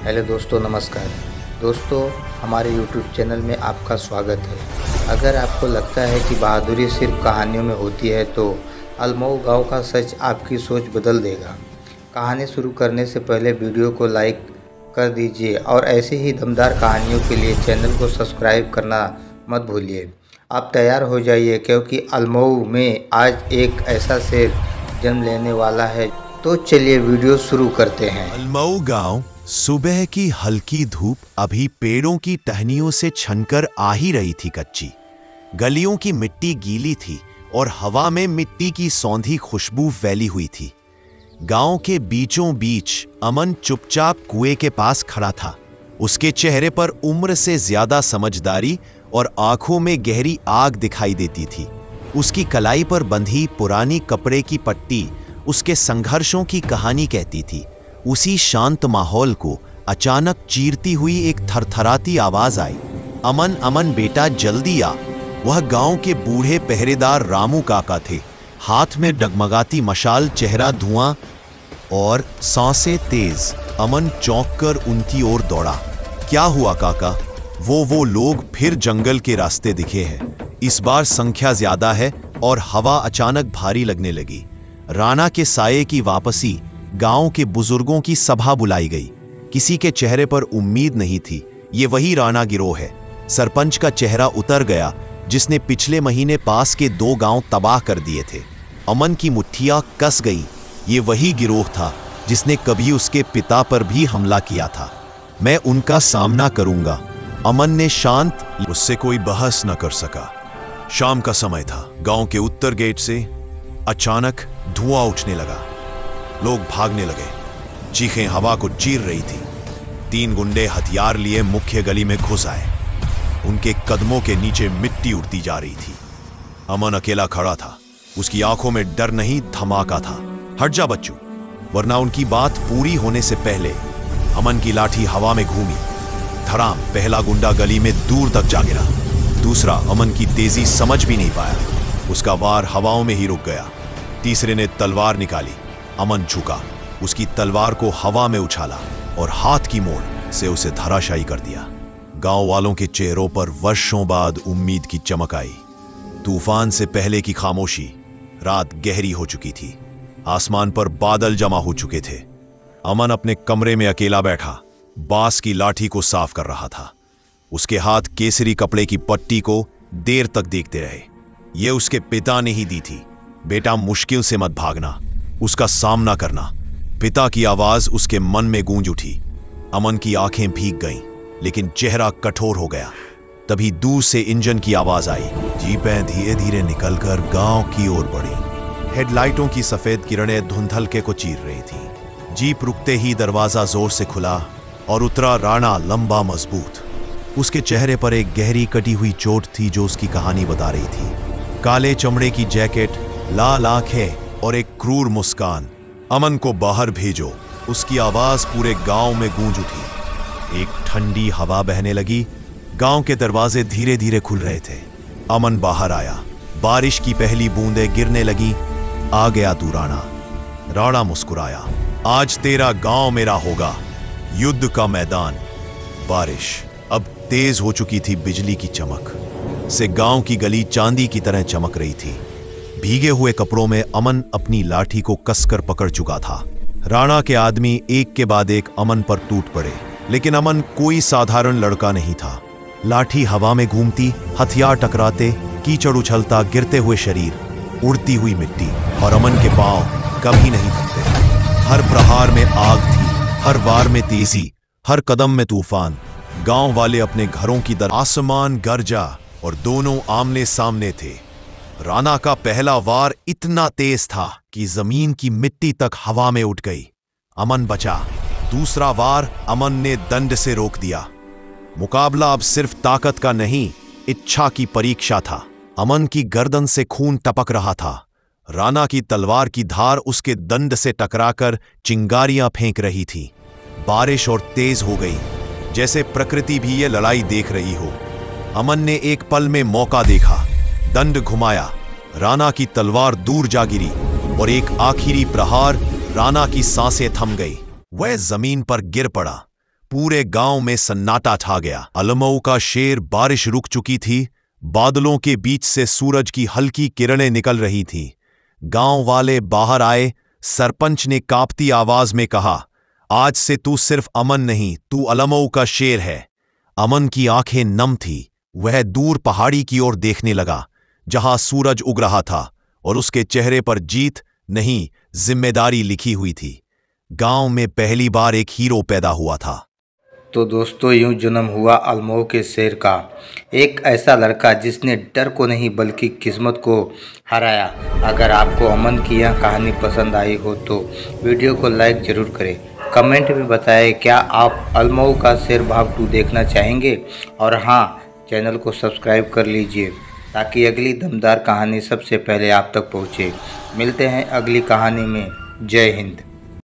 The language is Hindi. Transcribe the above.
हेलो दोस्तों, नमस्कार। दोस्तों, हमारे YouTube चैनल में आपका स्वागत है। अगर आपको लगता है कि बहादुरी सिर्फ कहानियों में होती है तो अलमऊ गांव का सच आपकी सोच बदल देगा। कहानी शुरू करने से पहले वीडियो को लाइक कर दीजिए और ऐसे ही दमदार कहानियों के लिए चैनल को सब्सक्राइब करना मत भूलिए। आप तैयार हो जाइए क्योंकि अलमऊ में आज एक ऐसा शेर जन्म लेने वाला है। तो चलिए वीडियो शुरू करते हैं। अलमऊ गांव। सुबह की हल्की धूप अभी पेड़ों की टहनियों से छनकर आ ही रही थी। कच्ची गलियों की मिट्टी गीली थी और हवा में मिट्टी की सौंधी खुशबू फैली हुई थी। गांव के बीचों बीच अमन चुपचाप कुएं के पास खड़ा था। उसके चेहरे पर उम्र से ज्यादा समझदारी और आंखों में गहरी आग दिखाई देती थी। उसकी कलाई पर बंधी पुरानी कपड़े की पट्टी उसके संघर्षों की कहानी कहती थी। उसी शांत माहौल को अचानक चीरती हुई एक थरथराती आवाज आई, अमन अमन बेटा जल्दी आ। वह गांव के बूढ़े पहरेदार रामू काका थे। हाथ में डगमगाती मशाल, चेहरा धुआं और सांसें तेज। अमन चौंक कर उनकी ओर दौड़ा। क्या हुआ काका? वो लोग फिर जंगल के रास्ते दिखे हैं। इस बार संख्या ज्यादा है और हवा अचानक भारी लगने लगी। राणा के साये की वापसी। गांव के बुजुर्गों की सभा बुलाई गई। किसी के चेहरे पर उम्मीद नहीं थी। ये वही राणा गिरोह है। सरपंच का चेहरा उतर गया जिसने पिछले महीने पास के 2 गांव तबाह कर दिए थे। अमन की मुट्ठियां कस गई। ये वही गिरोह था जिसने कभी उसके पिता पर भी हमला किया था। मैं उनका सामना करूंगा, अमन ने शांत। उससे कोई बहस न कर सका। शाम का समय था। गांव के उत्तर गेट से अचानक धुआं उठने लगा। लोग भागने लगे। चीखें हवा को चीर रही थी। 3 गुंडे हथियार लिए मुख्य गली में घुस आए। उनके कदमों के नीचे मिट्टी उड़ती जा रही थी। अमन अकेला खड़ा था। उसकी आंखों में डर नहीं, धमाका था। हट जा बच्चू, वरना उनकी बात पूरी होने से पहले अमन की लाठी हवा में घूमी। धड़ाम। पहला गुंडा गली में दूर तक जा गिरा। दूसरा अमन की तेजी समझ भी नहीं पाया। उसका वार हवाओं में ही रुक गया। तीसरे ने तलवार निकाली। अमन झुका, उसकी तलवार को हवा में उछाला और हाथ की मोड़ से उसे धराशायी कर दिया। गांव वालों के चेहरों पर वर्षों बाद उम्मीद की चमक आई। तूफान से पहले की खामोशी। रात गहरी हो चुकी थी। आसमान पर बादल जमा हो चुके थे। अमन अपने कमरे में अकेला बैठा बांस की लाठी को साफ कर रहा था। उसके हाथ केसरी कपड़े की पट्टी को देर तक देखते रहे। यह उसके पिता ने ही दी थी। बेटा, मुश्किल से मत भागना, उसका सामना करना। पिता की आवाज उसके मन में गूंज उठी। अमन की आंखें भीग गईं, लेकिन चेहरा कठोर हो गया। तभी दूर से इंजन की आवाज आई। जीपें धीरे धीरे निकलकर गांव की ओर बढ़ी। हेडलाइटों की सफेद किरणें धुंधलके को चीर रही थी। जीप रुकते ही दरवाजा जोर से खुला और उतरा राणा, लंबा, मजबूत। उसके चेहरे पर एक गहरी कटी हुई चोट थी जो उसकी कहानी बता रही थी। काले चमड़े की जैकेट, लाल आंखें और एक क्रूर मुस्कान। अमन को बाहर भेजो, उसकी आवाज पूरे गांव में गूंज उठी। एक ठंडी हवा बहने लगी। गांव के दरवाजे धीरे धीरे खुल रहे थे। अमन बाहर आया। बारिश की पहली बूंदें गिरने लगी। आ गया तू राणा। राणा मुस्कुराया। आज तेरा गांव मेरा होगा। युद्ध का मैदान। बारिश अब तेज हो चुकी थी। बिजली की चमक से गांव की गली चांदी की तरह चमक रही थी। भीगे हुए कपड़ों में अमन अपनी लाठी को कसकर पकड़ चुका था। राणा के आदमी एक के बाद एक अमन पर टूट पड़े, लेकिन अमन कोई साधारण लड़का नहीं था। लाठी हवा में घूमती, हथियार टकराते, कीचड़ उछलता, गिरते हुए शरीर, उड़ती हुई मिट्टी, और अमन के पांव कभी नहीं थकते। हर प्रहार में आग थी, हर वार में तेजी, हर कदम में तूफान। गांव वाले अपने घरों की तरफ। आसमान गरजा और दोनों आमने सामने थे। राणा का पहला वार इतना तेज था कि जमीन की मिट्टी तक हवा में उठ गई। अमन बचा। दूसरा वार अमन ने दंड से रोक दिया। मुकाबला अब सिर्फ ताकत का नहीं, इच्छा की परीक्षा था। अमन की गर्दन से खून टपक रहा था। राणा की तलवार की धार उसके दंड से टकराकर चिंगारियां फेंक रही थी। बारिश और तेज हो गई, जैसे प्रकृति भी ये लड़ाई देख रही हो। अमन ने एक पल में मौका देखा। दंड घुमाया। राणा की तलवार दूर जा गिरी और एक आखिरी प्रहार। राणा की सांसें थम गई। वह जमीन पर गिर पड़ा। पूरे गांव में सन्नाटा छा गया। अलमऊ का शेर बारिश रुक चुकी थी। बादलों के बीच से सूरज की हल्की किरणें निकल रही थीं। गांव वाले बाहर आए। सरपंच ने कांपती आवाज में कहा, आज से तू सिर्फ अमन नहीं, तू अलमऊ का शेर है। अमन की आंखें नम थी। वह दूर पहाड़ी की ओर देखने लगा, जहां सूरज उग रहा था, और उसके चेहरे पर जीत नहीं, जिम्मेदारी लिखी हुई थी। गांव में पहली बार एक हीरो पैदा हुआ था। तो दोस्तों, यूं जन्म हुआ अलमऊ के शेर का, एक ऐसा लड़का जिसने डर को नहीं बल्कि किस्मत को हराया। अगर आपको अमन की यह कहानी पसंद आई हो तो वीडियो को लाइक ज़रूर करें। कमेंट में बताएं क्या आप अलमऊ का शेर भाग 2 देखना चाहेंगे, और हाँ, चैनल को सब्सक्राइब कर लीजिए ताकि अगली दमदार कहानी सबसे पहले आप तक पहुँचे। मिलते हैं अगली कहानी में। जय हिंद।